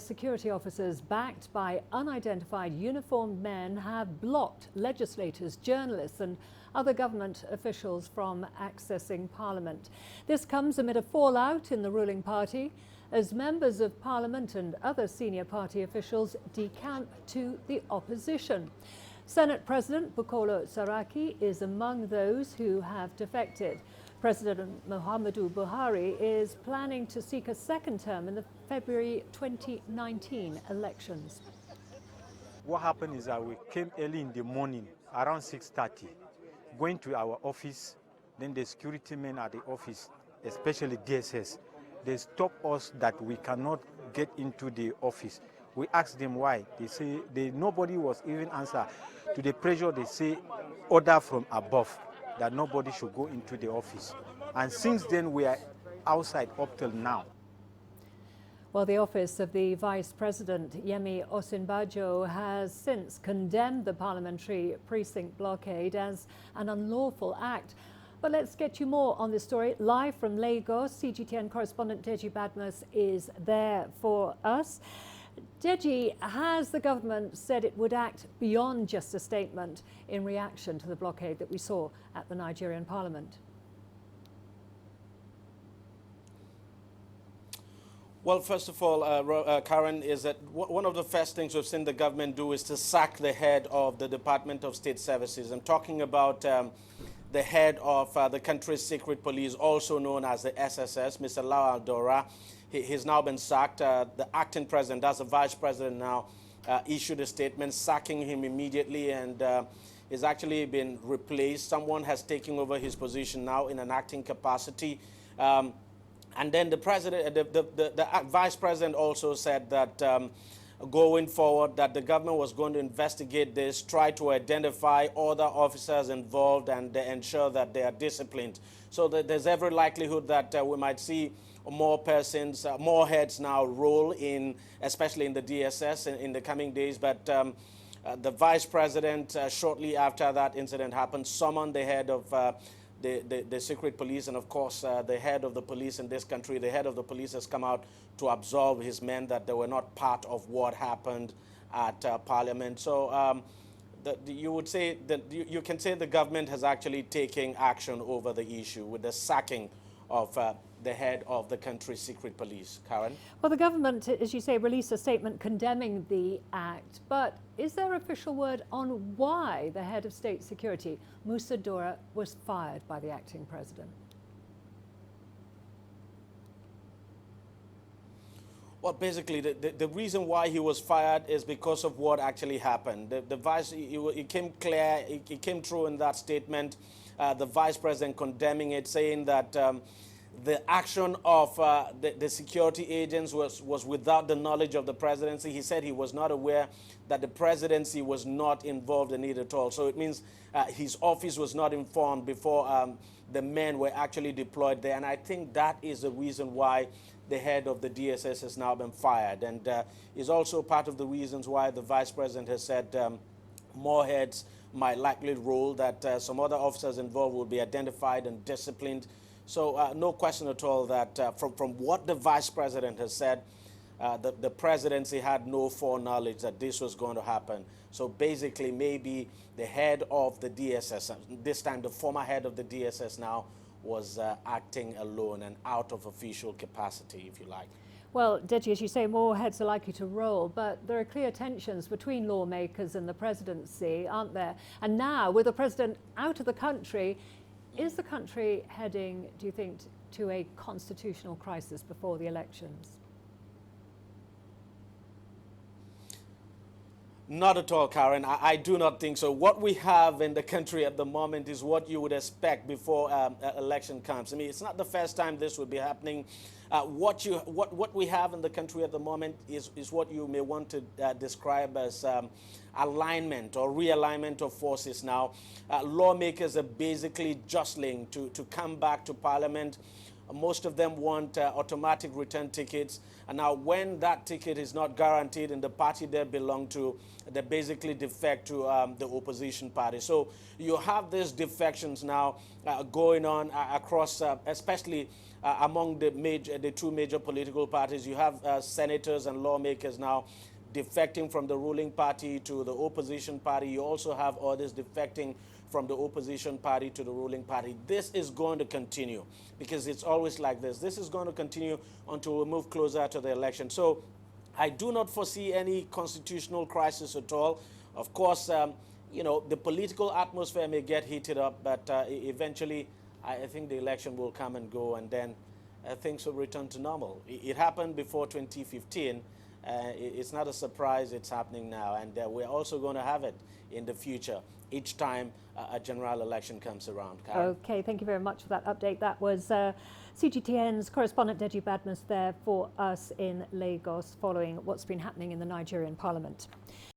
security officers backed by unidentified uniformed men have blocked legislators, journalists and other government officials from accessing Parliament. This comes amid a fallout in the ruling party as members of Parliament and other senior party officials decamp to the opposition. Senate President Bukola Saraki is among those who have defected. President Muhamnmadu Buhari is planning to seek a second term in the February 2019 elections. What happened is that we came early in the morning, around 6:30, going to our office. Then the security men at the office, especially DSS, they stopped us that we cannot get into the office. We asked them why. They say nobody was even answer to the pressure. They say order from above that nobody should go into the office. And since then, we are outside up till now. Well, the office of the Vice President, Yemi Osinbajo, has since condemned the parliamentary precinct blockade as an unlawful act. But let's get you more on this story. Live from Lagos, CGTN correspondent Deji Badmus is there for us. Deji, has the government said it would act beyond just a statement in reaction to the blockade that we saw at the Nigerian parliament? Well, first of all, Karen, is that one of the first things we've seen the government do is to sack the head of the Department of State Services. I'm talking about the head of the country's secret police, also known as the SSS, Mr. Lawal Dora. He's now been sacked. The acting president, that's the vice president now, issued a statement sacking him immediately, and he's actually been replaced. Someone has taken over his position now in an acting capacity. And then the president, the vice president also said that going forward that the government was going to investigate this, try to identify other officers involved and ensure that they are disciplined. So that there's every likelihood that we might see more persons, more heads now roll in, especially in the DSS in the coming days. But the vice president, shortly after that incident happened, summoned the head of the secret police, and of course the head of the police in this country. The head of the police has come out to absolve his men that they were not part of what happened at Parliament. So you would say that you can say the government has actually taken action over the issue with the sacking of the head of the country's secret police. Karen? Well, the government, as you say, released a statement condemning the act, but is there official word on why the head of state security, Musa Dora, was fired by the acting president? Well, basically, the reason why he was fired is because of what actually happened. The vice, it came clear, it came true in that statement, the vice president condemning it, saying that the action of the security agents was without the knowledge of the presidency. He said he was not aware that the presidency was not involved in it at all. So it means his office was not informed before the men were actually deployed there. And I think that is the reason why the head of the DSS has now been fired. And is also part of the reasons why the vice president has said more heads might likely roll, that some other officers involved will be identified and disciplined. So no question at all that from what the vice president has said, the presidency had no foreknowledge that this was going to happen. So basically maybe the head of the DSS, this time the former head of the DSS now, was acting alone and out of official capacity, if you like. Well, Deji, as you say, more heads are likely to roll, but there are clear tensions between lawmakers and the presidency, aren't there? And now, with the president out of the country, is the country heading, do you think, to a constitutional crisis before the elections? Not at all, Karen. I do not think so. What we have in the country at the moment is what you would expect before election comes. I mean, it's not the first time this would be happening. What we have in the country at the moment is what you may want to describe as alignment or realignment of forces now. Lawmakers are basically jostling to come back to Parliament. Most of them want automatic return tickets. And now when that ticket is not guaranteed in the party they belong to, they basically defect to the opposition party. So you have these defections now going on across, especially among the two major political parties. You have senators and lawmakers now defecting from the ruling party to the opposition party. You also have others defecting from the opposition party to the ruling party. This is going to continue because it's always like this. This is going to continue until we move closer to the election. So I do not foresee any constitutional crisis at all. Of course, you know, the political atmosphere may get heated up, but eventually I think the election will come and go, and then things will return to normal. It happened before 2015. It's not a surprise it's happening now, and we're also going to have it in the future each time a general election comes around. Karen. Okay, thank you very much for that update. That was CGTN's correspondent Deji Badmus there for us in Lagos, following what's been happening in the Nigerian parliament.